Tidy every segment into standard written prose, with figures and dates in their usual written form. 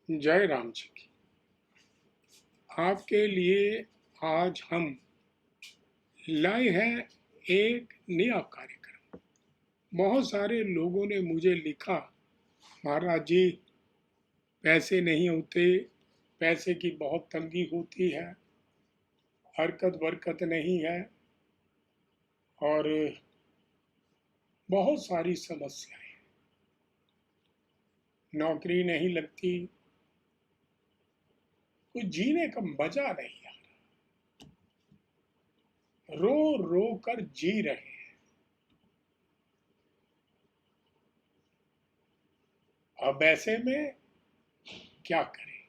जय राम जी की। आपके लिए आज हम लाए हैं एक नया कार्यक्रम। बहुत सारे लोगों ने मुझे लिखा, महाराज जी पैसे नहीं होते, पैसे की बहुत तंगी होती है, हरकत बरकत नहीं है और बहुत सारी समस्याएं, नौकरी नहीं लगती, कुछ जीने का मजा नहीं आ रहा, रो रो कर जी रहे हैं। अब ऐसे में क्या करें?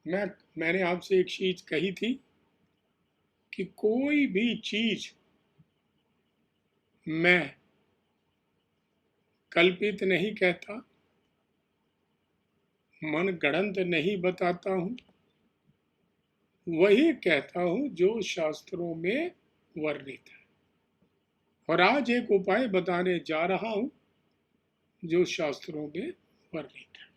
मैंने आपसे एक चीज कही थी कि कोई भी चीज मैं कल्पित नहीं कहता, मन गढ़ंत नहीं बताता हूं, वही कहता हूं जो शास्त्रों में वर्णित है। और आज एक उपाय बताने जा रहा हूं जो शास्त्रों में वर्णित है।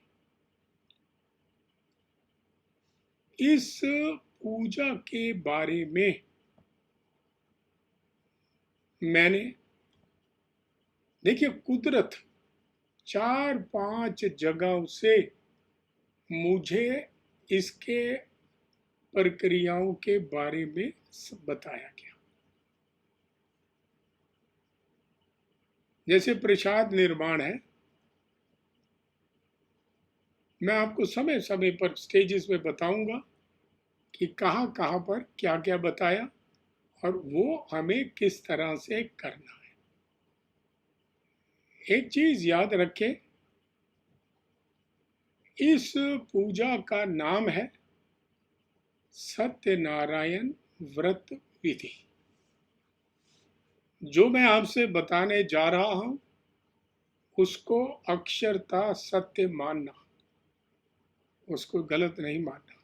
इस पूजा के बारे में मैंने, देखिए, कुदरत 4-5 जगहों से मुझे इसके प्रक्रियाओं के बारे में बताया गया। जैसे प्रसाद निर्माण है, मैं आपको समय समय पर स्टेजेस में बताऊंगा कि कहाँ कहाँ पर क्या क्या बताया और वो हमें किस तरह से करना है। एक चीज याद रखें, इस पूजा का नाम है सत्यनारायण व्रत विधि। जो मैं आपसे बताने जा रहा हूं उसको अक्षरता सत्य मानना, उसको गलत नहीं मानना।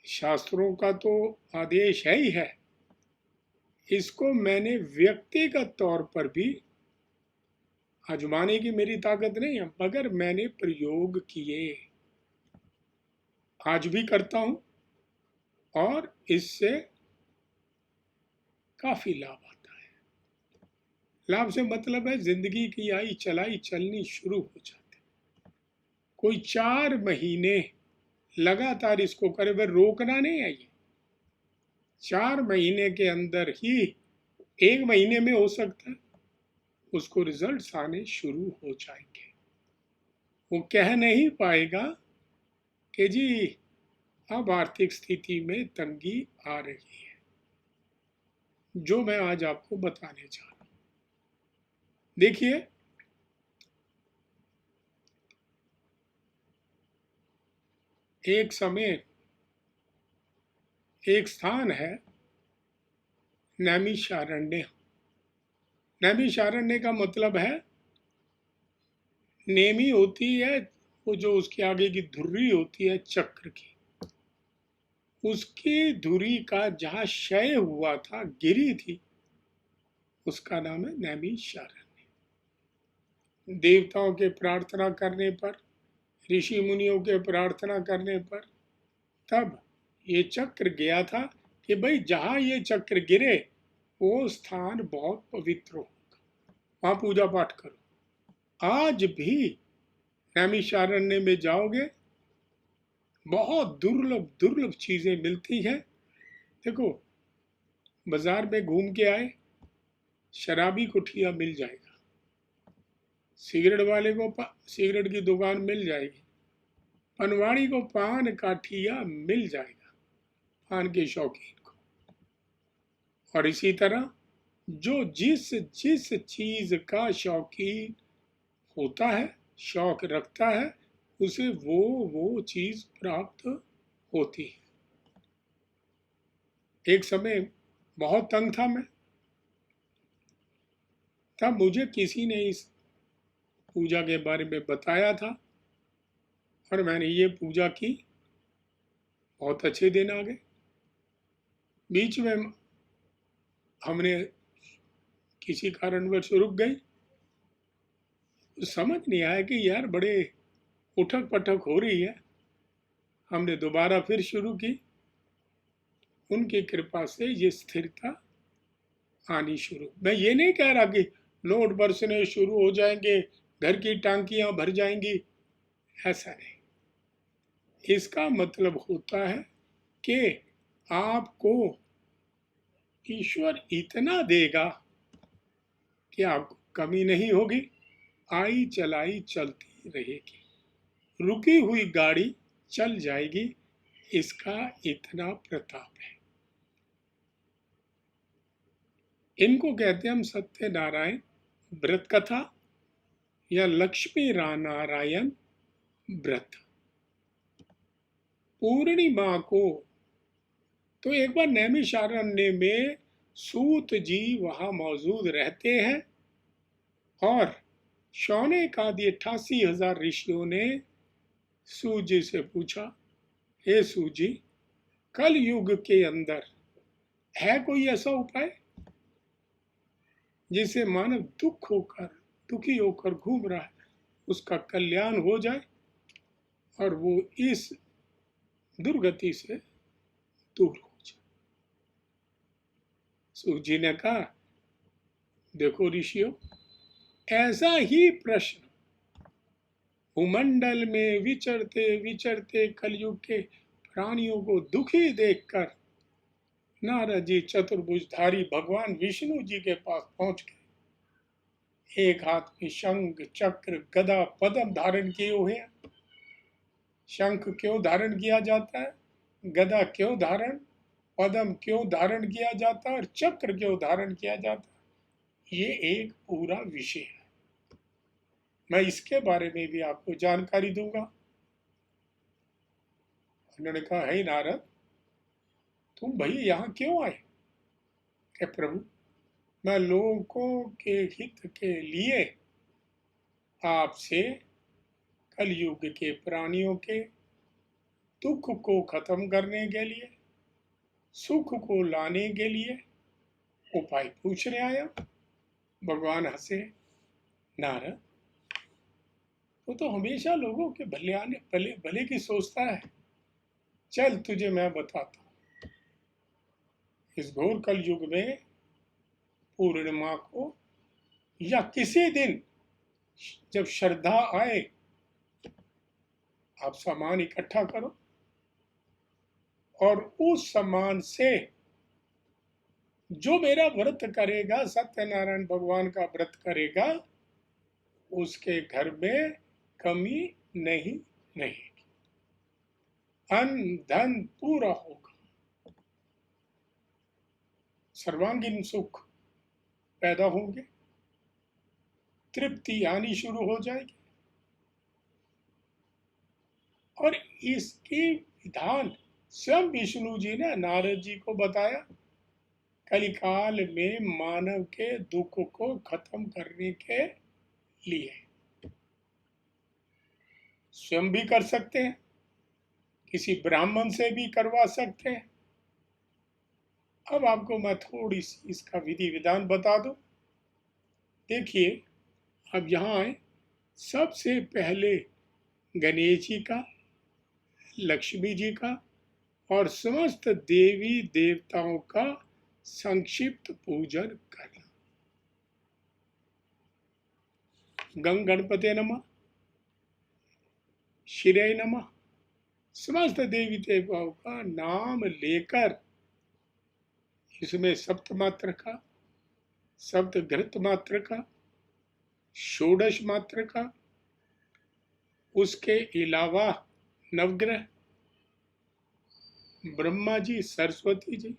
शास्त्रों का तो आदेश है ही है, इसको मैंने व्यक्तिगत तौर पर भी आजमाने की मेरी ताकत नहीं है, मगर मैंने प्रयोग किए, आज भी करता हूं और इससे काफी लाभ आता है। लाभ से मतलब है जिंदगी की आई चलाई चलनी शुरू हो जाती। कोई 4 महीने लगातार इसको करे, वह रोकना नहीं है। ये 4 महीने के अंदर ही, 1 महीने में हो सकता है उसको रिजल्ट्स आने शुरू हो जाएंगे। वो कह नहीं पाएगा कि जी अब आर्थिक स्थिति में तंगी आ रही है, जो मैं आज आपको बताने जा रहा हूं। देखिए, एक समय, एक स्थान है नैमिषारण्य। नैमिषारण्य का मतलब है, नेमी होती है वो जो उसके आगे की धुर्री होती है चक्र की, उसकी धुरी का जहां क्षय हुआ था, गिरी थी, उसका नाम है नैमिषारण्य। देवताओं के प्रार्थना करने पर, ऋषि मुनियों के प्रार्थना करने पर तब ये चक्र गया था कि भाई जहां ये चक्र गिरे वो स्थान बहुत पवित्र होगा, वहां पूजा पाठ करो। आज भी नैमिषारण्य में जाओगे, बहुत दुर्लभ दुर्लभ चीजें मिलती हैं। देखो, बाजार में घूम के आए, शराबी को ठिया मिल जाएगा, सिगरेट वाले को सिगरेट की दुकान मिल जाएगी, पनवाड़ी को पान का ठिया मिल जाएगा, पान के शौकीन को। और इसी तरह जो जिस जिस चीज का शौकीन होता है, शौक रखता है, उसे वो चीज प्राप्त होती है। एक समय बहुत तंग था मैं, तब मुझे किसी ने इस पूजा के बारे में बताया था और मैंने ये पूजा की, बहुत अच्छे दिन आ गए। बीच में हमने किसी कारणवश रुक गई, तो समझ नहीं आया कि यार बड़े उठक पटक हो रही है। हमने दोबारा फिर शुरू की। उनकी कृपा से ये स्थिरता आनी शुरू। मैं ये नहीं कह रहा कि नोट बरसने शुरू हो जाएंगे, घर की टांकियां भर जाएंगी, ऐसा नहीं। इसका मतलब होता है कि आपको ईश्वर इतना देगा कि आपको कमी नहीं होगी, आई चलाई चलती रहेगी, रुकी हुई गाड़ी चल जाएगी। इसका इतना प्रताप है। इनको कहते हैं हम सत्यनारायण व्रत कथा या लक्ष्मी नारायण व्रत। पूर्णिमा को तो एक बार नैमिषारण्य में सूत जी वहां मौजूद रहते हैं और शौनक आदि 88,000 ऋषियों ने सूत जी से पूछा, हे सूत जी, कल युग के अंदर है कोई ऐसा उपाय जिसे मानव दुखी होकर घूम रहा है, उसका कल्याण हो जाए और वो इस दुर्गति से दूर हो जाए। सूत जी ने कहा, देखो ऋषियों, ऐसा ही प्रश्न भूमंडल में विचरते विचरते कलयुग के प्राणियों को दुखी देखकर नारद जी चतुर्भुजधारी भगवान विष्णु जी के पास पहुंच गए। एक हाथ में शंख चक्र गदा पद्म धारण किए हुए हैं। शंख क्यों धारण किया जाता है, गदा क्यों धारण, पद्म क्यों धारण किया जाता है और चक्र क्यों धारण किया जाता है, ये एक पूरा विषय है। मैं इसके बारे में भी आपको जानकारी दूंगा। उन्होंने कहा, हे नारद, तुम भाई यहाँ क्यों आए? कि प्रभु, मैं लोगों के हित के लिए आपसे कलयुग के प्राणियों के दुख को खत्म करने के लिए, सुख को लाने के लिए उपाय पूछने आया। भगवान हंसे, नारद, तो हमेशा लोगों के भले की सोचता है। चल तुझे मैं बताता हूं। इस घोर कल युग में पूर्णिमा को या किसी दिन जब श्रद्धा आए, आप सामान इकट्ठा करो और उस सामान से जो मेरा व्रत करेगा, सत्यनारायण भगवान का व्रत करेगा, उसके घर में कमी नहीं रहेगी, अन्न धन पूरा होगा, सर्वांगीण सुख पैदा होंगे, तृप्ति आनी शुरू हो जाएगी। और इसकी विधान स्वयं विष्णु जी ने नारद जी को बताया। कलिकाल में मानव के दुख को खत्म करने के लिए स्वयं भी कर सकते हैं, किसी ब्राह्मण से भी करवा सकते हैं। अब आपको मैं थोड़ी सी इसका विधि विधान बता दूं। देखिए, अब यहाँ आए, सबसे पहले गणेश जी का, लक्ष्मी जी का और समस्त देवी देवताओं का संक्षिप्त पूजन करना। गंग गणपते नमः, शिरे नमः, समस्त देवी देवताओं का नाम लेकर इसमें सप्त मात्र का, सप्त घृत मात्र का, षोडश मात्र का, उसके अलावा नवग्रह, ब्रह्मा जी, सरस्वती जी,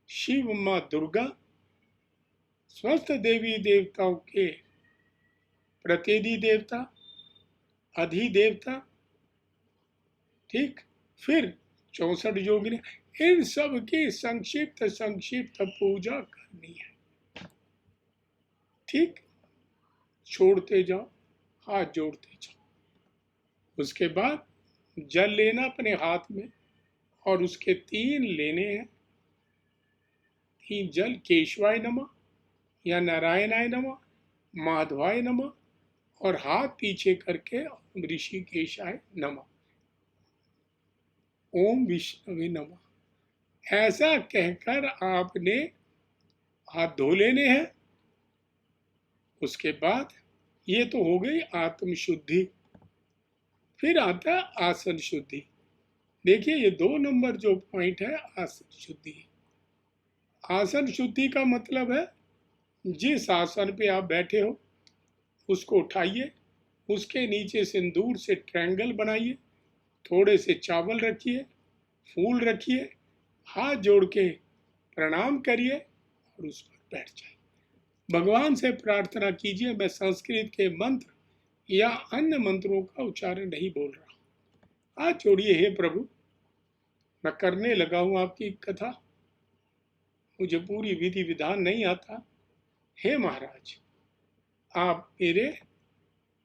शिव माँ दुर्गा, स्वस्थ देवी देवताओं के प्रतिनिधि देवता, अधिदेवता, ठीक, फिर 64 योगिनी, इन सब की संक्षिप्त पूजा करनी है। ठीक, छोड़ते जाओ, हाथ जोड़ते जाओ। उसके बाद जल लेना अपने हाथ में और उसके 3 लेने हैं। 3 जल केशवाय नमः या नारायणाय नमः, माधवाय नमः और हाथ पीछे करके ओम ऋषिकेशाय नमः, ओम विष्णुवे नमः, ऐसा कहकर आपने हाथ धो लेने हैं। उसके बाद ये तो हो गई आत्म शुद्धि। फिर आता है आसन शुद्धि। देखिए ये 2 नंबर जो पॉइंट है आसन शुद्धि। आसन शुद्धि का मतलब है जिस आसन पे आप बैठे हो उसको उठाइए, उसके नीचे सिंदूर से ट्रायंगल बनाइए, थोड़े से चावल रखिए, फूल रखिए, हाथ जोड़ के प्रणाम करिए और उस पर बैठ जाइए। भगवान से प्रार्थना कीजिए। मैं संस्कृत के मंत्र या अन्य मंत्रों का उच्चारण नहीं बोल रहा। हाथ जोड़िए, हे प्रभु मैं करने लगा हूं आपकी कथा, मुझे पूरी विधि विधान नहीं आता, हे महाराज आप मेरे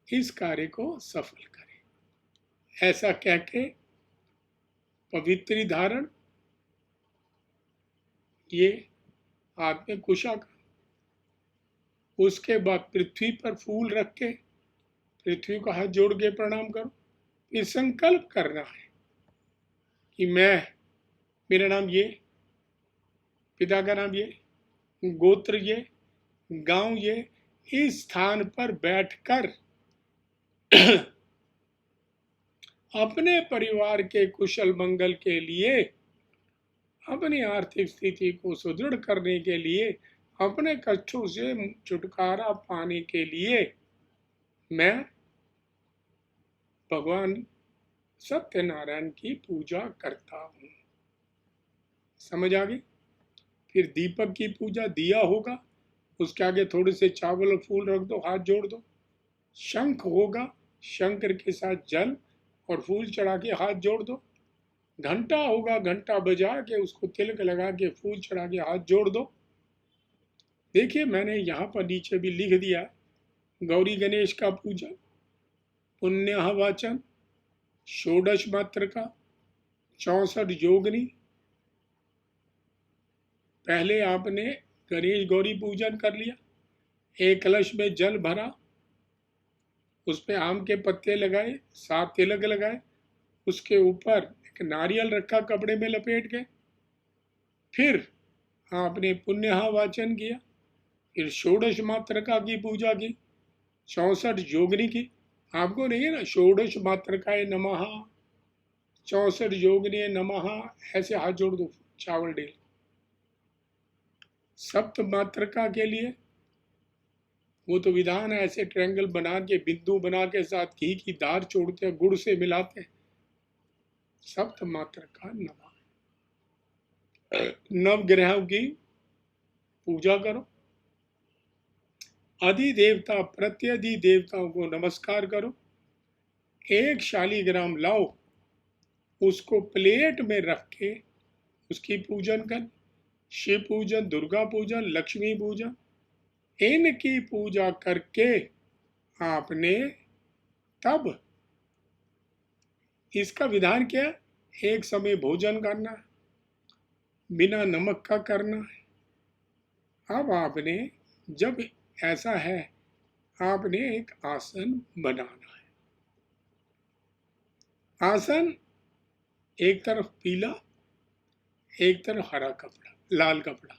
इस कार्य को सफल करें। ऐसा कह के पवित्री धारण, ये हाथ में कुशा का, उसके बाद पृथ्वी पर फूल रख के पृथ्वी को हाथ जोड़ के प्रणाम करो। फिर संकल्प करना है कि मेरा नाम ये, पिता का नाम ये, गोत्र ये, गांव ये, इस स्थान पर बैठकर अपने परिवार के कुशल मंगल के लिए, अपनी आर्थिक स्थिति को सुदृढ़ करने के लिए, अपने कष्टों से छुटकारा पाने के लिए मैं भगवान सत्यनारायण की पूजा करता हूँ। समझ आ गई? फिर दीपक की पूजा, दिया होगा, उसके आगे थोड़े से चावल और फूल रख दो, हाथ जोड़ दो। शंख होगा, शंकर के साथ जल और फूल चढ़ा के हाथ जोड़ दो। घंटा होगा, घंटा बजा के उसको तिलक लगा के फूल चढ़ा के हाथ जोड़ दो। देखिए मैंने यहाँ पर नीचे भी लिख दिया, गौरी गणेश का पूजा, पुण्य वाचन, षोडश मात्र का, 64 योगनी। पहले आपने गणेश गौरी पूजन कर लिया, एक कलश में जल भरा, उस पे आम के पत्ते लगाए, 7 तिलक लगाए, उसके ऊपर एक नारियल रखा कपड़े में लपेट के। फिर आपने पुण्य वाचन किया, फिर षोडश मात्रका की पूजा की, 64 योगनी की। आपको नहीं है ना, षोडश मात्रकाय नमः, 64 योगनी नमः, ऐसे हाथ जोड़ दो, चावल डेल। सप्त मात्रका के लिए वो तो विधान है, ऐसे ट्रायंगल बना के, बिंदु बना के, साथ घी की धार छोड़ते हैं, गुड़ से मिलाते हैं। सप्त मात्रका नमः। नवग्रहों की पूजा करो, अधिदेवता प्रत्यधि देवताओं को नमस्कार करो। एक शालीग्राम लाओ, उसको प्लेट में रख के उसकी पूजन कर। शिव पूजन, दुर्गा पूजन, लक्ष्मी पूजन, इनकी पूजा करके आपने तब इसका विधान क्या है, एक समय भोजन करना है, बिना नमक का करना है। अब आपने जब ऐसा है, आपने एक आसन बनाना है। आसन एक तरफ पीला, एक तरफ हरा कपड़ा, लाल कपड़ा।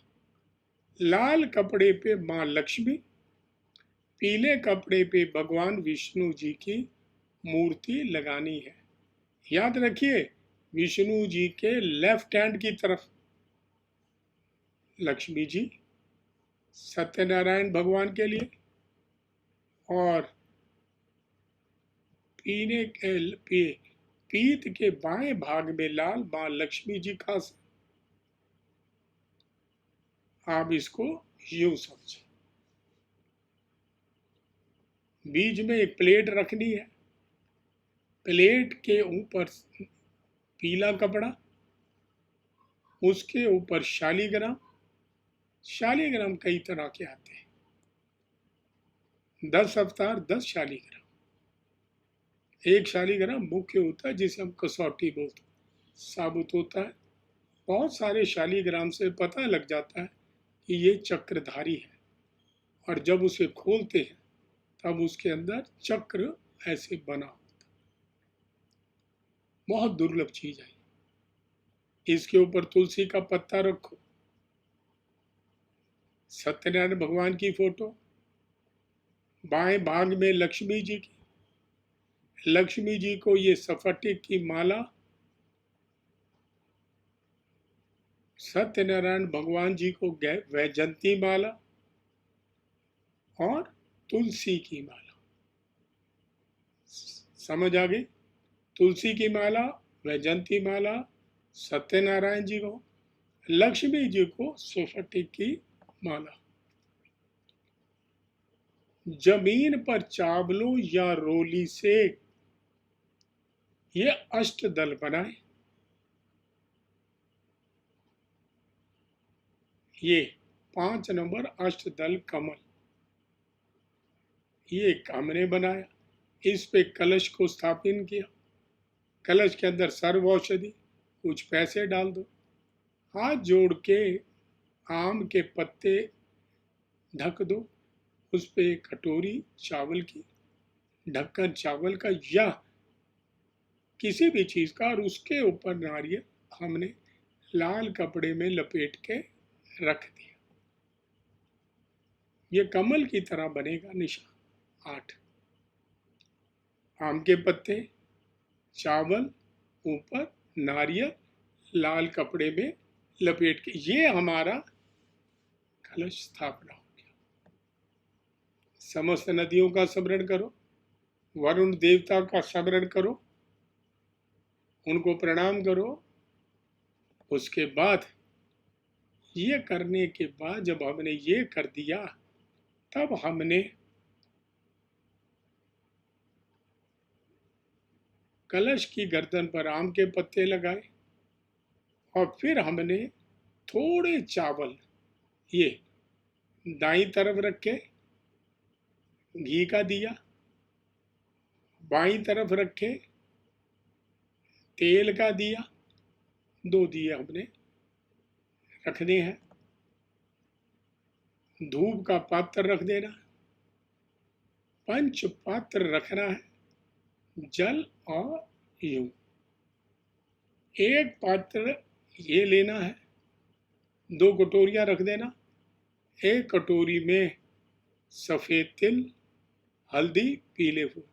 लाल कपड़े पे माँ लक्ष्मी, पीले कपड़े पे भगवान विष्णु जी की मूर्ति लगानी है। याद रखिए, विष्णु जी के लेफ्ट हैंड की तरफ लक्ष्मी जी, सत्यनारायण भगवान के लिए, और पीठ के बाएं भाग में लाल मां लक्ष्मी जी का। आप इसको यूं समझें, बीच में एक प्लेट रखनी है, प्लेट के ऊपर पीला कपड़ा, उसके ऊपर शालीग्राम। शालीग्राम कई तरह के आते हैं, 10 अवतार 10 शालीग्राम। एक शालीग्राम मुख्य होता है जिसे हम कसौटी बोलते हैं, साबुत होता है। बहुत सारे शालीग्राम से पता लग जाता है कि ये चक्रधारी है, और जब उसे खोलते हैं तब उसके अंदर चक्र ऐसे बना होता। बहुत दुर्लभ चीज है। इसके ऊपर तुलसी का पत्ता रखो, सत्यनारायण भगवान की फोटो, बाएं भाग में लक्ष्मी जी की, लक्ष्मी जी को ये स्फटिक की माला, सत्यनारायण भगवान जी को वैजंती माला और तुलसी की माला। समझ आ गई? तुलसी की माला, वैजंती माला सत्यनारायण जी को, लक्ष्मी जी को स्फटिक की माला। जमीन पर चावलों या रोली से ये अष्टदल बनाए। ये 5 नंबर अष्टदल कमल, ये हमने बनाया। इस पे कलश को स्थापित किया। कलश के अंदर सर्व औषधि, कुछ पैसे डाल दो, हाथ जोड़ के आम के पत्ते ढक दो, उस पे कटोरी चावल की, ढक्कन चावल का या किसी भी चीज का, और उसके ऊपर नारियल हमने लाल कपड़े में लपेट के रख दिया। ये कमल की तरह बनेगा निशान। 8 आम के पत्ते, चावल, ऊपर नारियल, लाल कपड़े में लपेट के, ये हमारा कलश स्थापना हो गया। समस्त नदियों का स्मरण करो, वरुण देवता का स्मरण करो, उनको प्रणाम करो। उसके बाद ये करने के बाद जब हमने ये कर दिया, तब हमने कलश की गर्दन पर आम के पत्ते लगाए और फिर हमने थोड़े चावल ये दाईं तरफ रखे, घी का दिया, बाईं तरफ रखे, तेल का दिया, 2 दिए हमने रखने हैं। धूप का पात्र रख देना, पंच पात्र रखना है, जल और यूं। एक पात्र ये लेना है, 2 कटोरियां रख देना। एक कटोरी में सफेद तिल, हल्दी, पीले फूल।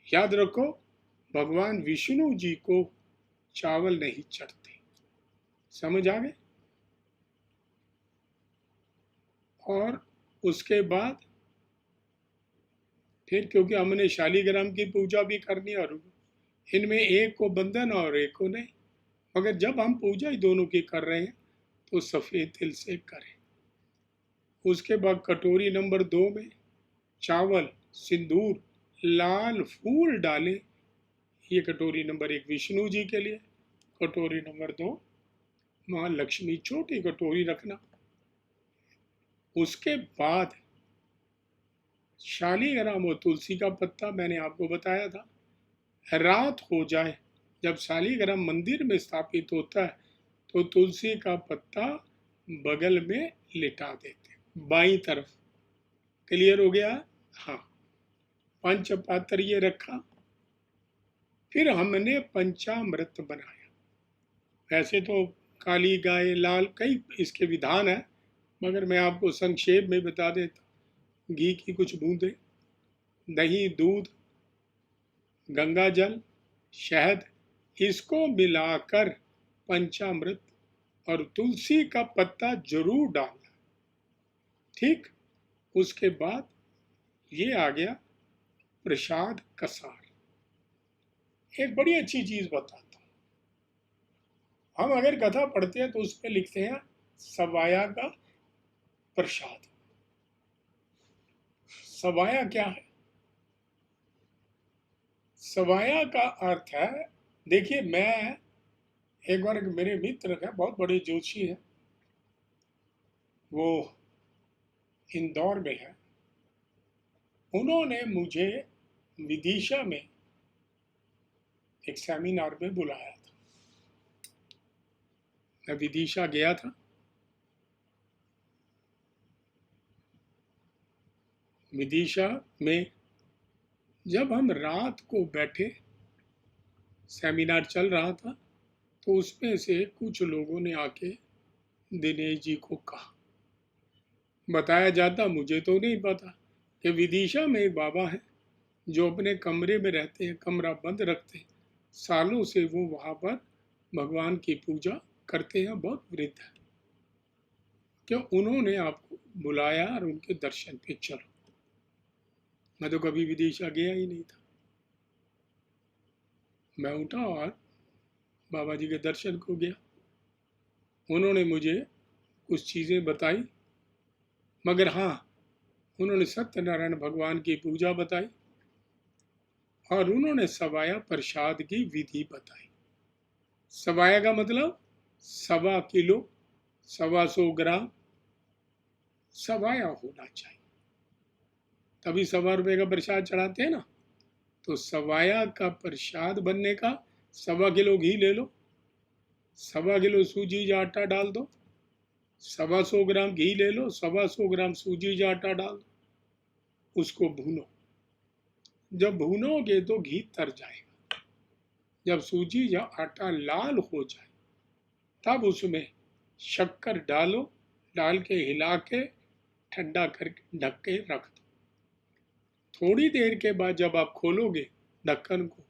याद रखो, भगवान विष्णु जी को चावल नहीं चढ़ते। समझ आ गए? और उसके बाद फिर क्योंकि हमने शालीग्राम की पूजा भी करनी, और इनमें एक को बंधन और एक को नहीं, मगर जब हम पूजा ही दोनों की कर रहे हैं तो सफ़ेद तिल से करें। उसके बाद कटोरी नंबर 2 में चावल, सिंदूर, लाल फूल डालें। ये कटोरी नंबर 1 विष्णु जी के लिए, कटोरी नंबर 2 माँ लक्ष्मी, छोटी कटोरी रखना। उसके बाद शालीग्राम और तुलसी का पत्ता मैंने आपको बताया था। रात हो जाए, जब शालीग्राम मंदिर में स्थापित होता है तो तुलसी का पत्ता बगल में लिटा देते, बाईं तरफ। क्लियर हो गया? हाँ। पंचपात्र ये रखा। फिर हमने पंचामृत बनाया। वैसे तो काली गाय, लाल, कई इसके विधान है, मगर मैं आपको संक्षेप में बता देता। घी की कुछ बूंदें, दही, दूध, गंगा जल, शहद, इसको मिलाकर पंचामृत और तुलसी का पत्ता जरूर डालना। ठीक। उसके बाद ये आ गया प्रसाद कसार। एक बड़ी अच्छी चीज बताता हूँ। हम अगर कथा पढ़ते हैं तो उस पर लिखते हैं सवाया का प्रसाद। सवाया क्या है? सवाया का अर्थ है, देखिए, मैं एक बार मेरे मित्र है, बहुत बड़े जोशी है, वो इंदौर में है। उन्होंने मुझे विदिशा में एक सेमिनार में बुलाया था। मैं विदिशा गया था। विदिशा में जब हम रात को बैठे, सेमिनार चल रहा था, तो उसमें से कुछ लोगों ने आके दिनेश जी को कहा, बताया जाता, मुझे तो नहीं पता, कि विदिशा में एक बाबा है जो अपने कमरे में रहते हैं, कमरा बंद रखते हैं, सालों से वो वहाँ पर भगवान की पूजा करते हैं, बहुत वृद्ध है, क्या उन्होंने आपको बुलाया और उनके दर्शन पे चलो। मैं तो कभी विदिशा गया ही नहीं था। मैं उठा और बाबा जी के दर्शन को गया। उन्होंने मुझे कुछ चीज़ें बताई, मगर हाँ, उन्होंने सत्यनारायण भगवान की पूजा बताई और उन्होंने सवाया प्रसाद की विधि बताई। सवाया का मतलब 1.25 किलो, 125 ग्राम सवाया होना चाहिए, तभी 1.25 रुपये का प्रसाद चढ़ाते हैं ना। तो सवाया का प्रसाद बनने का 1.25 किलो घी ले लो, 1.25 किलो सूजी या आटा डाल दो, 125 ग्राम घी ले लो, 125 ग्राम सूजी या आटा डाल दो, उसको भूनो। जब भूनोगे तो घी तर जाएगा। जब सूजी या आटा लाल हो जाए तब उसमें शक्कर डालो, डाल के हिला के ठंडा करके ढक के रख दो। थोड़ी देर के बाद जब आप खोलोगे ढक्कन को,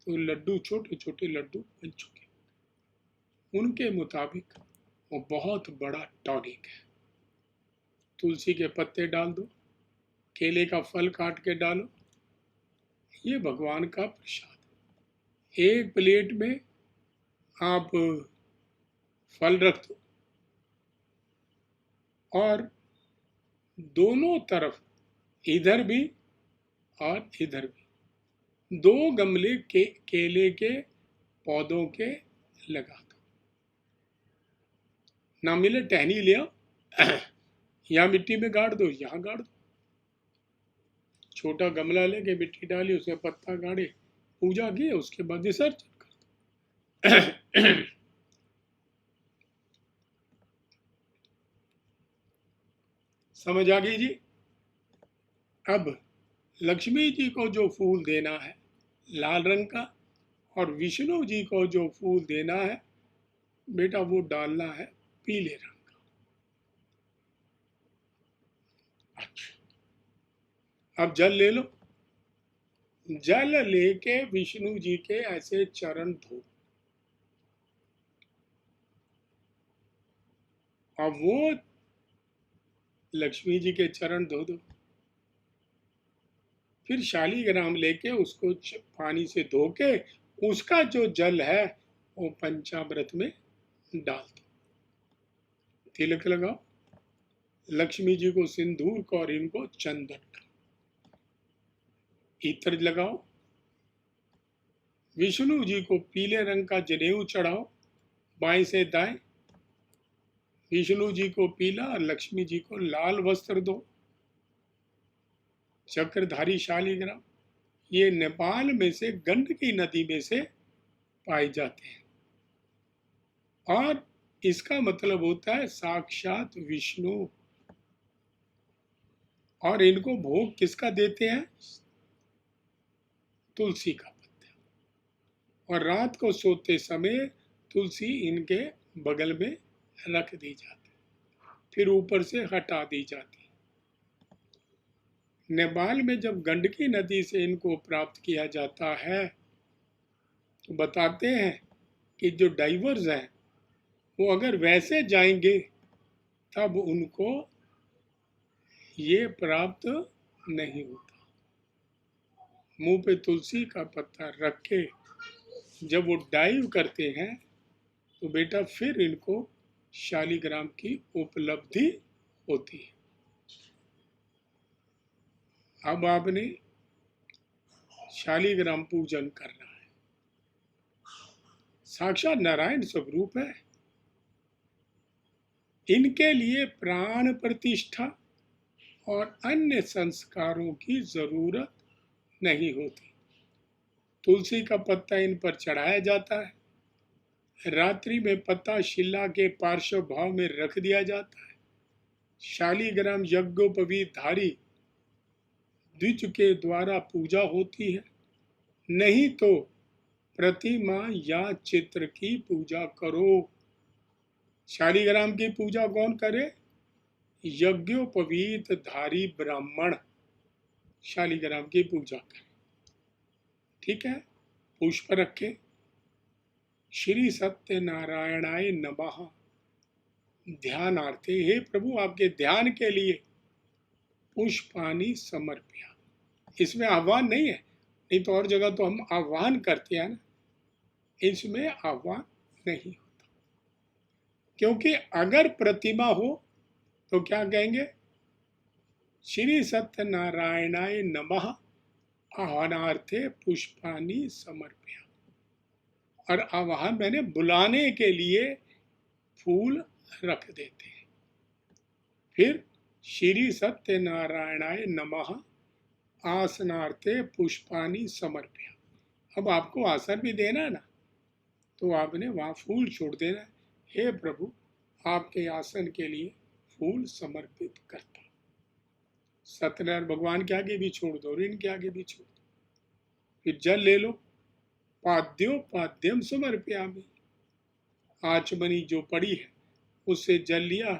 तो लड्डू, छोटे छोटे लड्डू बन चुके। उनके मुताबिक वो बहुत बड़ा टॉनिक है। तुलसी के पत्ते डाल दो, केले का फल काट के डालो, ये भगवान का प्रसाद। एक प्लेट में आप फल रख दो और दोनों तरफ, इधर भी और इधर भी, 2 गमले के केले के पौधों के लगा दो। ना मिले टहनी ले आओ, यहाँ मिट्टी में गाड़ दो, यहाँ गाड़ दो। छोटा गमला लेके मिट्टी डाली, उसमें पत्ता गाड़े, पूजा की, उसके बाद विसर्जन कर दो। समझ आ गई जी। अब लक्ष्मी जी को जो फूल देना है लाल रंग का, और विष्णु जी को जो फूल देना है बेटा वो डालना है पीले रंग का। अच्छा, अब जल ले लो। जल लेके विष्णु जी के ऐसे चरण धो। अब वो लक्ष्मी जी के चरण धो दो। फिर शालीग्राम लेके उसको पानी से धो के उसका जो जल है वो पंचामृत में डाल दो। तिलक लगाओ, लक्ष्मी जी को सिंदूर को और इनको चंदन का इत्र लगाओ, विष्णु जी को पीले रंग का जनेऊ चढ़ाओ, बाएं से दाएं। विष्णु जी को पीला और लक्ष्मी जी को लाल वस्त्र दो। चक्रधारी शालीग्राम ये नेपाल में से गंडकी नदी में से पाए जाते हैं, और इसका मतलब होता है साक्षात विष्णु। और इनको भोग किसका देते हैं? तुलसी का पत्ता। और रात को सोते समय तुलसी इनके बगल में रख दी जाती, फिर ऊपर से हटा दी जाती। नेपाल में जब गंडकी नदी से इनको प्राप्त किया जाता है तो बताते हैं कि जो डाइवर्स हैं वो अगर वैसे जाएंगे तब उनको ये प्राप्त नहीं होता। मुंह पे तुलसी का पत्ता रख के जब वो डाइव करते हैं तो बेटा फिर इनको शालीग्राम की उपलब्धि होती है। अब आपने शालीग्राम पूजन करना है, साक्षात नारायण स्वरूप है। इनके लिए प्राण प्रतिष्ठा और अन्य संस्कारों की जरूरत नहीं होती। तुलसी का पत्ता इन पर चढ़ाया जाता है, रात्रि में पत्ता शिला के पार्श्व भाव में रख दिया जाता है। शालीग्राम यज्ञोपवीत धारी द्विज के द्वारा पूजा होती है, नहीं तो प्रतिमा या चित्र की पूजा करो। शालिग्राम की पूजा कौन करे? यज्ञोपवीत धारी ब्राह्मण शालिग्राम की पूजा करे। ठीक है, पुष्प रखे। श्री सत्यनारायणाय नमः ध्यानार्थे, हे प्रभु आपके ध्यान के लिए पुष्पानी समर्प्या। इसमें आह्वान नहीं है, नहीं तो और जगह तो हम आह्वान करते हैं ना, इसमें आह्वान नहीं होता। क्योंकि अगर प्रतिमा हो तो क्या कहेंगे? श्री सत्यनारायणाय नमः आह्वानार्थे पुष्पानी समर्प्या। और आह्वान मैंने बुलाने के लिए फूल रख देते हैं। फिर श्री सत्यनारायणाय नमः आसनार्थे पुष्पानी समर्प्या। अब आपको आसन भी देना है ना, तो आपने वहाँ फूल छोड़ देना है। हे प्रभु आपके आसन के लिए फूल समर्पित करता। सत्यनारायण भगवान के आगे भी छोड़ दो, ऋण के आगे भी छोड़ दो। फिर जल ले लो। पाद्योपाद्यम समर्प्यामि। आचमनी जो पड़ी है उससे जल लिया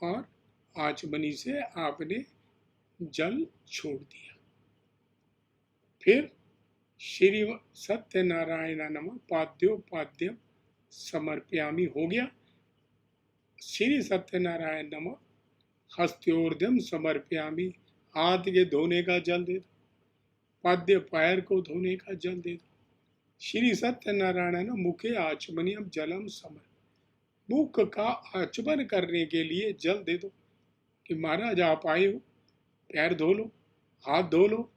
और आचमनी से आपने जल छोड़ दिया। फिर श्री सत्यनारायण नमः पाद्योपाद्यम समर्प्यामि हो गया। श्री सत्यनारायण नमः हस्त्योर्ध्यम समर्प्यामि। हाथ के धोने का जल दे दो, पाद्य पैर को धोने का जल दे दो। श्री सत्यनारायण मुखे आचमनियम जलम समर। मुख का आचमन करने के लिए जल दे दो कि महाराज आप आए हो, पैर धो लो, हाथ धो लो,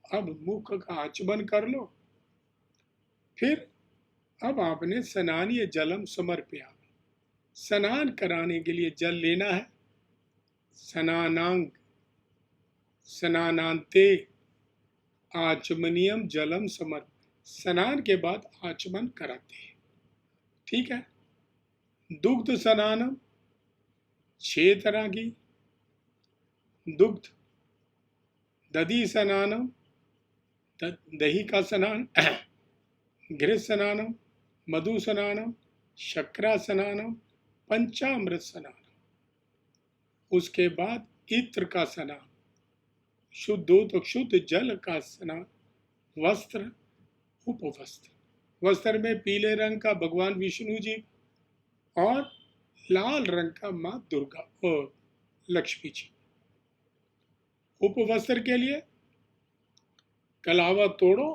अब मुख का आचमन कर लो। फिर अब आपने स्नानीय जलम समर्प्या। स्नान कराने के लिए जल लेना है। स्नानांग स्नानांते आचमनियम जलम समर्प। स्नान के बाद आचमन कराते हैं। ठीक है। दुग्ध स्नानम 6 तरह की। दुग्ध, दधी स्नानम दही का स्नान, घृत स्नानम, मधु स्नानम, शक्रा स्नानम, पंचामृत स्नान। उसके बाद इत्र का स्नान, शुद्ध हो तो शुद्ध जल का स्नान। वस्त्र, उपवस्त्र। वस्त्र में पीले रंग का भगवान विष्णु जी और लाल रंग का मां दुर्गा और लक्ष्मी जी। उपवस्त्र के लिए कलावा तोड़ो,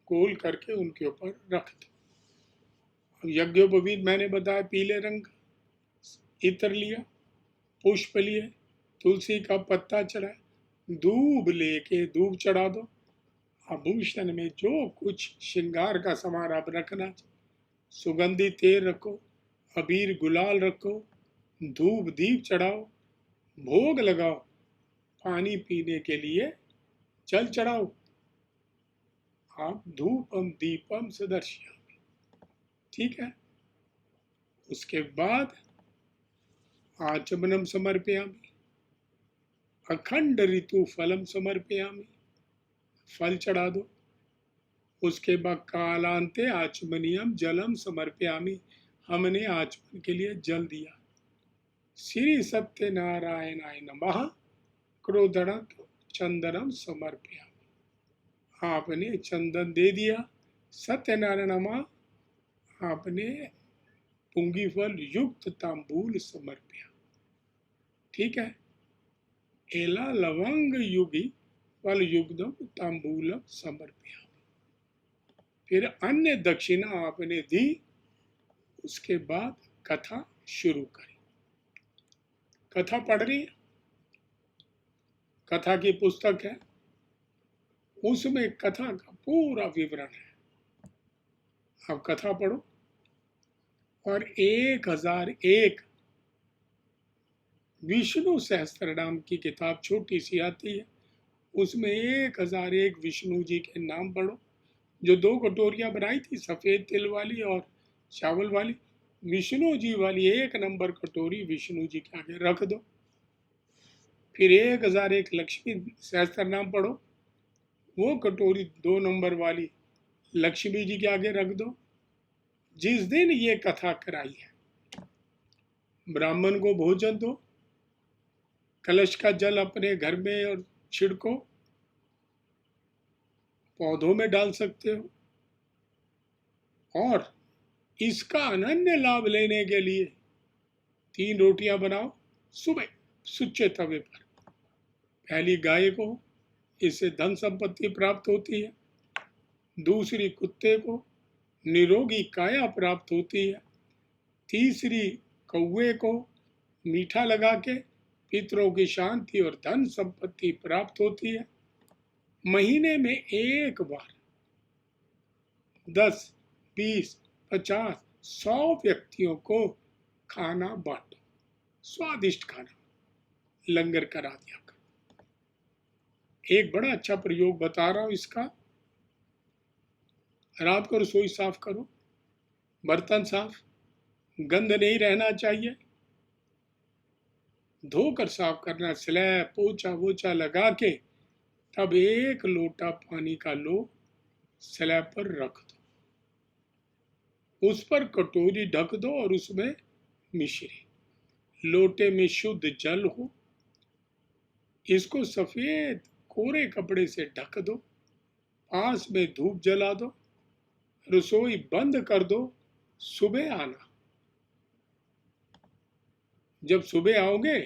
गोल करके उनके ऊपर रख दो। अब यज्ञोपवीत मैंने बताया पीले रंग का। इत्र लिया, पुष्प लिए, तुलसी का पत्ता चढ़ाया, दूब लेके दूब चढ़ा दो। आभूषण में जो कुछ श्रृंगार का सामान आप रखना, सुगंधी तेल रखो, अबीर गुलाल रखो, धूप दीप चढ़ाओ, भोग लगाओ, पानी पीने के लिए जल चढ़ाओ। आप धूपम दीपम सदर्श्यामि। ठीक है। उसके बाद आचमनम समर्पयामि, अखंड ऋतु फलम समर्पयामि। फल चढ़ा दो। उसके बाद कालांते आचमनियम जलम समर्पयामि। हमने आचमन के लिए जल दिया। श्री सत्यनारायणाय नमः क्रोधनक चंदनम समर्पयामि। आपने चंदन दे दिया। सत्यनारायण नमः आपने पुंगी फल युक्त तांबूल समर्पया। ठीक है। एला लवंग युगी फल युग्धम तांबूलम समर्पया। फिर अन्य दक्षिणा आपने दी। उसके बाद कथा शुरू करी। कथा पढ़ रही है, कथा की पुस्तक है, उसमें कथा का पूरा विवरण है। आप कथा पढ़ो और 1001 विष्णु सहस्त्रनाम की किताब छोटी सी आती है, उसमें 1001 विष्णु जी के नाम पढ़ो। जो 2 कटोरियां बनाई थी, सफेद तिल वाली और चावल वाली, विष्णु जी वाली 1 नंबर कटोरी विष्णु जी के आगे रख दो। फिर 1001 लक्ष्मी सहस्त्र नाम पढ़ो। वो कटोरी 2 नंबर वाली लक्ष्मी जी के आगे रख दो। जिस दिन ये कथा कराई है, ब्राह्मण को भोजन दो, कलश का जल अपने घर में और छिड़को, पौधों में डाल सकते हो, और इसका अनन्य लाभ लेने के लिए 3 रोटियां बनाओ सुबह सुच्चे तवे पर। पहली गाय को, इससे धन संपत्ति प्राप्त होती है। दूसरी कुत्ते को, निरोगी काया प्राप्त होती है। तीसरी कौवे को मीठा लगा के पितरों की शांति और धन संपत्ति प्राप्त होती है। महीने में एक बार 10, 20, 50, 100 व्यक्तियों को खाना बांटो, स्वादिष्ट खाना, लंगर करा दिया कर। एक बड़ा अच्छा प्रयोग बता रहा हूं इसका। रात को रसोई साफ करो, बर्तन साफ, गंद नहीं रहना चाहिए, धोकर साफ करना, स्लैब पोछा वोछा लगा के तब 1 लोटा पानी का लो स्लैब पर रख दो, उस पर कटोरी ढक दो और उसमें मिश्री, लोटे में शुद्ध जल हो, इसको सफेद कोरे कपड़े से ढक दो, पास में धूप जला दो, रसोई बंद कर दो, सुबह आना। जब सुबह आओगे,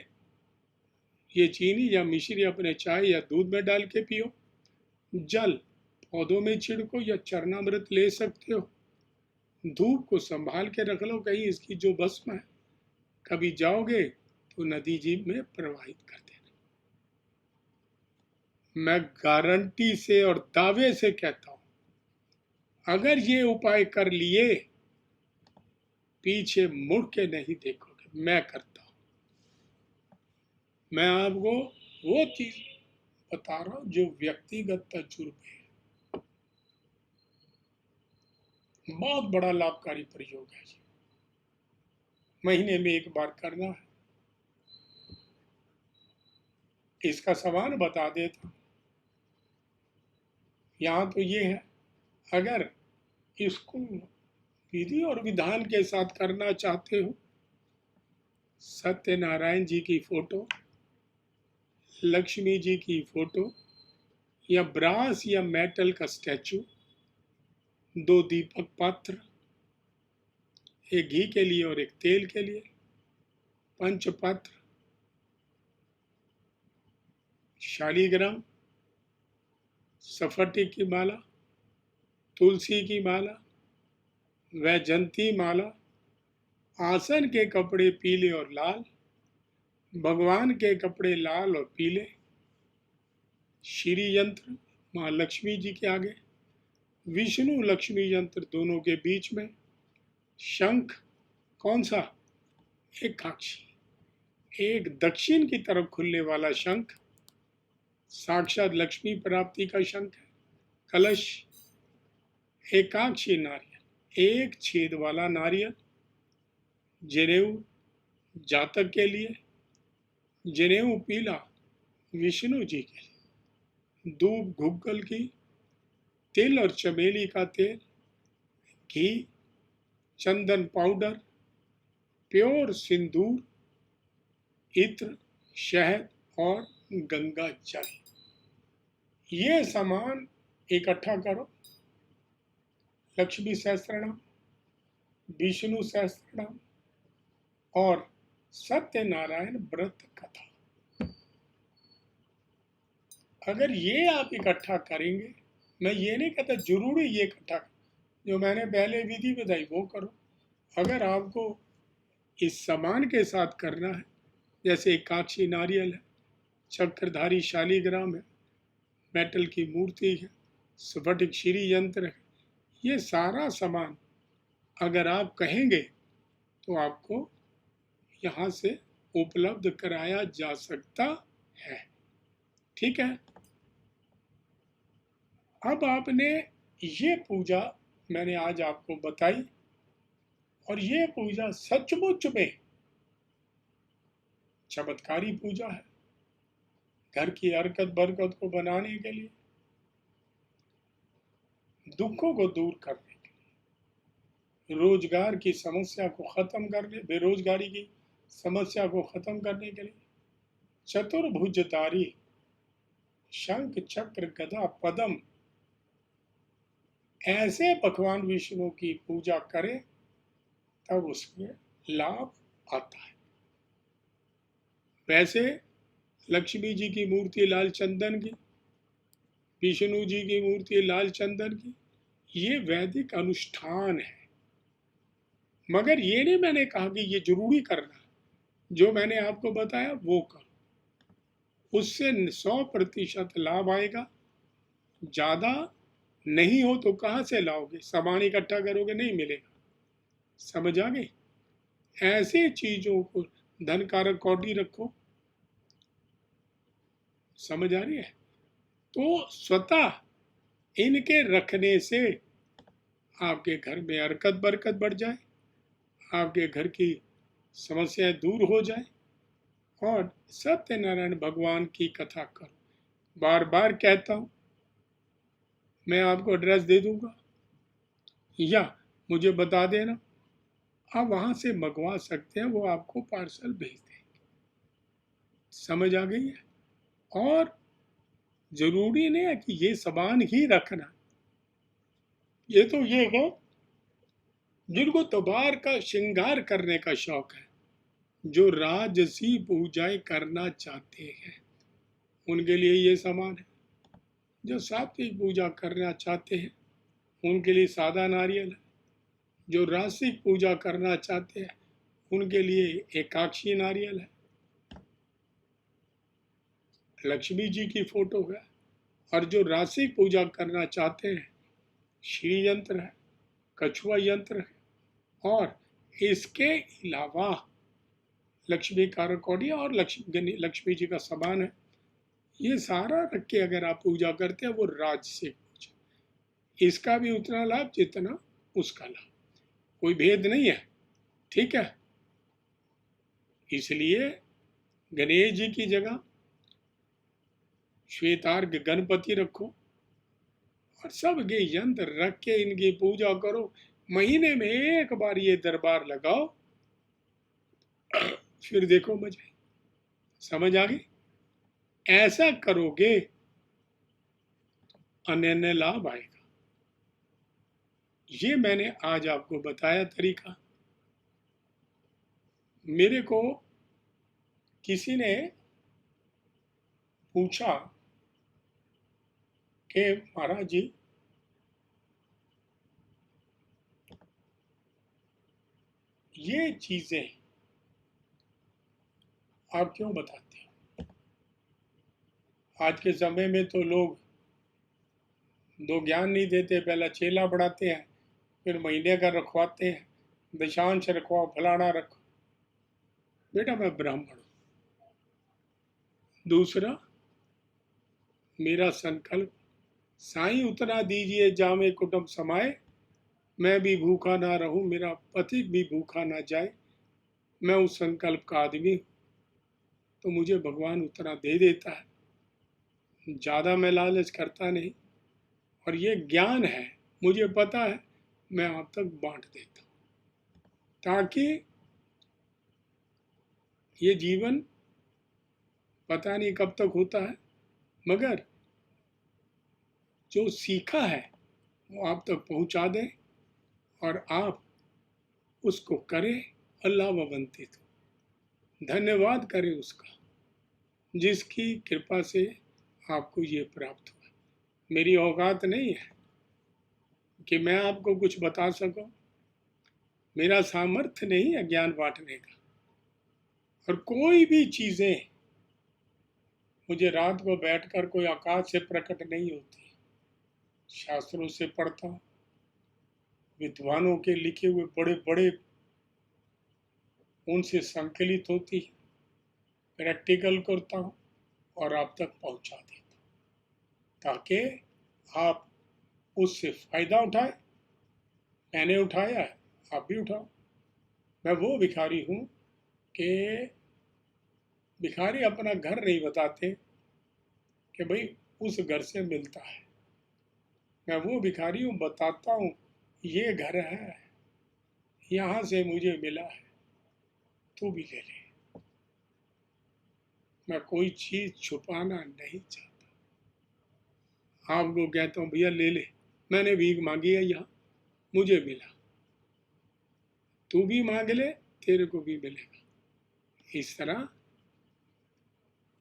ये चीनी या मिश्री अपने चाय या दूध में डाल के पियो। जल पौधों में छिड़को या चरणामृत ले सकते हो। धूप को संभाल के रख लो, कहीं इसकी जो भस्म है कभी जाओगे तो नदी जी में प्रवाहित कर देना। मैं गारंटी से और दावे से कहता हूं, अगर ये उपाय कर लिए, पीछे मुड़ के नहीं देखोगे। मैं करता हूं, मैं आपको वो चीज बता रहा हूं जो व्यक्तिगत तजुर्बे है। बहुत बड़ा लाभकारी प्रयोग है जी। महीने में एक बार करना है। इसका सवाल बता देता, यहां तो ये है, अगर इसको विधि और विधान के साथ करना चाहते हो, सत्यनारायण जी की फोटो, लक्ष्मी जी की फोटो या ब्रास या मेटल का स्टैचू, 2 दीपक पात्र, एक घी के लिए और एक तेल के लिए, पंचपात्र, शालीग्राम, सफरटी की माला, तुलसी की माला, वैजंती माला, आसन के कपड़े पीले और लाल, भगवान के कपड़े लाल और पीले, श्री यंत्र माँ लक्ष्मी जी के आगे, विष्णु लक्ष्मी यंत्र दोनों के बीच में, शंख कौन सा, एकाक्षी, एक दक्षिण की तरफ खुलने वाला शंख, साक्षात लक्ष्मी प्राप्ति का शंख है। कलश, एकाक्षी नारियल, एक छेद वाला नारियल, जनेऊ जातक के लिए, जनेऊ पीला विष्णु जी के लिए, दूब घुग्गल की, तिल और चमेली का तेल, घी, चंदन पाउडर, प्योर सिंदूर, इत्र, शहद और गंगा जल, ये सामान इकट्ठा करो। लक्ष्मी सहस्त्रनाम, विष्णु सहस्त्रनाम और सत्यनारायण व्रत कथा, अगर ये आप इकट्ठा करेंगे, मैं ये नहीं कहता जरूरी ये इकट्ठा, जो मैंने पहले विधि बताई वो करो। अगर आपको इस सामान के साथ करना है, जैसे एकाक्षी नारियल है, चक्रधारी शालीग्राम है, मेटल की मूर्ति है, स्फटिक श्री यंत्र है, ये सारा सामान अगर आप कहेंगे तो आपको यहाँ से उपलब्ध कराया जा सकता है। ठीक है। अब आपने ये पूजा मैंने आज आपको बताई, और ये पूजा सचमुच में चमत्कारी पूजा है। घर की हरकत बरकत को बनाने के लिए, दुखों को दूर करने के लिए, रोजगार की समस्या को खत्म करने, बेरोजगारी की समस्या को खत्म करने के लिए चतुर्भुजधारी शंख चक्र गदा पद्म ऐसे भगवान विष्णु की पूजा करें, तब उसमें लाभ आता है। वैसे लक्ष्मी जी की मूर्ति लाल चंदन की, विष्णु जी की मूर्ति लाल चंदन की, ये वैदिक अनुष्ठान है। मगर ये नहीं मैंने कहा कि ये जरूरी करना, जो मैंने आपको बताया वो करो, उससे 100% लाभ आएगा। ज्यादा नहीं हो तो कहाँ से लाओगे, सामान इकट्ठा करोगे, नहीं मिलेगा। समझ आ गई? ऐसे चीजों को धन कारक कौड़ी रखो। समझ आ रही है? तो स्वतः इनके रखने से आपके घर में हरकत बरकत बढ़ जाए, आपके घर की समस्याएं दूर हो जाए, और सत्यनारायण भगवान की कथा करो। बार बार कहता हूं, मैं आपको एड्रेस दे दूंगा या मुझे बता देना, आप वहां से मंगवा सकते हैं, वो आपको पार्सल भेज देंगे। समझ आ गई है? और जरूरी नहीं है कि ये सामान ही रखना, ये तो ये हो जिनको दोबार का श्रृंगार करने का शौक है, जो राजसी पूजाएं करना चाहते हैं, उनके लिए ये सामान है। जो सात्विक पूजा करना चाहते हैं, उनके लिए सादा नारियल है। जो रासिक पूजा करना चाहते हैं, उनके लिए एकाक्षी नारियल है, लक्ष्मी जी की फोटो है। और जो रासिक पूजा करना चाहते हैं, श्री यंत्र है, कछुआ यंत्र है, और इसके अलावा लक्ष्मी कारकौड़ी और लक्ष्मी जी का सामान है। ये सारा रख के अगर आप पूजा करते हैं, वो राजसिक पूजा, इसका भी उतना लाभ जितना उसका लाभ, कोई भेद नहीं है। ठीक है? इसलिए गणेश जी की जगह श्वेतार्घ गणपति रखो, और सब ये यंत्र रख के इनकी पूजा करो। महीने में एक बार ये दरबार लगाओ, फिर देखो मजे। समझ आ गई? ऐसा करोगे, अनन्य लाभ आएगा। ये मैंने आज आपको बताया तरीका। मेरे को किसी ने पूछा कि महाराज जी, ये चीजें आप क्यों बताते हो? आज के समय में तो लोग दो ज्ञान नहीं देते, पहला चेला बढ़ाते हैं, फिर महीने का रखवाते हैं, दशांश रखवाओ, फलाना रखो। बेटा मैं ब्राह्मण हूं। दूसरा, मेरा संकल्प, साईं उतना दीजिए जामे कुटुंब समाए, मैं भी भूखा ना रहूं, मेरा पति भी भूखा ना जाए। मैं उस संकल्प का आदमी हूं, तो मुझे भगवान उतना दे देता है। ज़्यादा मैं लालच करता नहीं, और ये ज्ञान है, मुझे पता है, मैं आप तक बांट देता हूँ, ताकि ये जीवन पता नहीं कब तक होता है, मगर जो सीखा है वो आप तक पहुंचा दें, और आप उसको करें, अल्लाह वंतित हो, धन्यवाद करें उसका, जिसकी कृपा से आपको ये प्राप्त हुआ। मेरी औकात नहीं है कि मैं आपको कुछ बता सकूं, मेरा सामर्थ्य नहीं है ज्ञान बांटने का। और कोई भी चीजें मुझे रात को बैठकर कोई आकाश से प्रकट नहीं होती, शास्त्रों से पढ़ता हूँ, विद्वानों के लिखे हुए बड़े बड़े उनसे संकलित होती है, प्रैक्टिकल करता हूँ और आप तक पहुंचा देता हूँ, ताकि आप उससे फायदा उठाए। मैंने उठाया है, आप भी उठाओ। मैं वो भिखारी हूँ कि भिखारी अपना घर नहीं बताते कि भाई उस घर से मिलता है, मैं वो भिखारी हूँ, बताता हूँ ये घर है, यहाँ से मुझे मिला है, तू भी ले ले। मैं कोई चीज छुपाना नहीं चाहता। आपको कहता हूँ भैया ले ले, मैंने भीख मांगी है यहाँ, मुझे मिला, तू भी मांग ले, तेरे को भी मिलेगा। इस तरह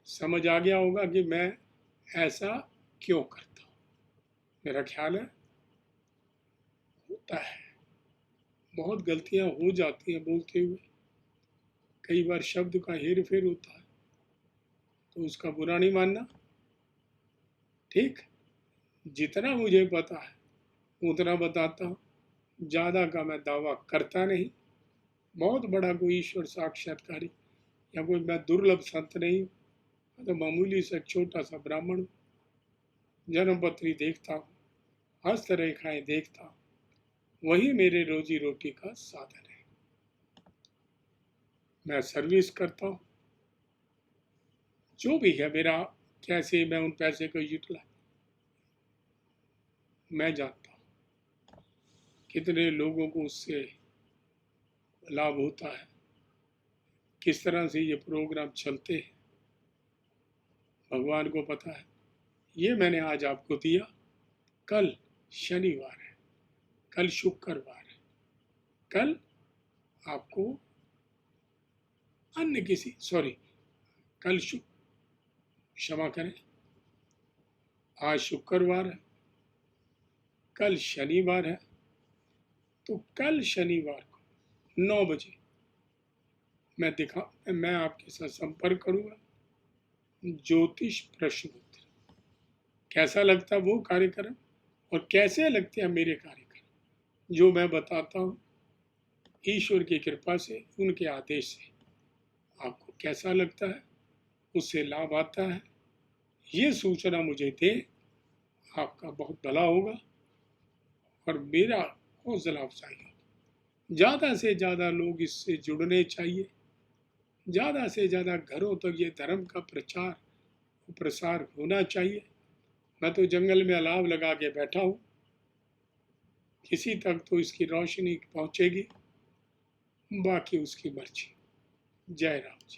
समझ आ गया होगा कि मैं ऐसा क्यों करता हूँ। मेरा ख्याल है होता है, बहुत गलतियां हो जाती हैं बोलते हुए, कई बार शब्द का हेर फेर होता है, तो उसका बुरा नहीं मानना। ठीक, जितना मुझे पता है उतना बताता हूँ, ज़्यादा का मैं दावा करता नहीं। बहुत बड़ा कोई ईश्वर साक्षात्कारी या कोई मैं दुर्लभ संत नहीं हूँ, तो मामूली सा छोटा सा ब्राह्मण हूँ। जन्मपत्री देखता हूँ, हस्तरेखाएं देखता हूँ, वही मेरे रोजी रोटी का साधन है। मैं सर्विस करता हूँ, जो भी है मेरा, कैसे मैं उन पैसे को यूटिलाइज, मैं जानता हूँ कितने लोगों को उससे लाभ होता है, किस तरह से ये प्रोग्राम चलते हैं, भगवान को पता है। ये मैंने आज आपको दिया। कल शनिवार है, कल शुक्रवार है, कल आपको अन्य किसी कल क्षमा करें, आज शुक्रवार है, कल शनिवार है, तो कल शनिवार को 9 बजे मैं आपके साथ संपर्क करूंगा। ज्योतिष प्रश्न उत्तर, कैसा लगता वो कार्यक्रम और कैसे लगते हैं मेरे कार्यक्रम जो मैं बताता हूँ, ईश्वर की कृपा से, उनके आदेश से आपको कैसा लगता है, उससे लाभ आता है, ये सूचना मुझे दे, आपका बहुत भला होगा और मेरा हौसला अफजाई होगी। ज़्यादा से ज़्यादा लोग इससे जुड़ने चाहिए, ज़्यादा से ज़्यादा घरों तक ये धर्म का प्रचार प्रसार होना चाहिए। मैं तो जंगल में अलाव लगा के बैठा हूँ, किसी तक तो इसकी रोशनी पहुँचेगी, बाकी उसकी मर्जी। जय राम जी।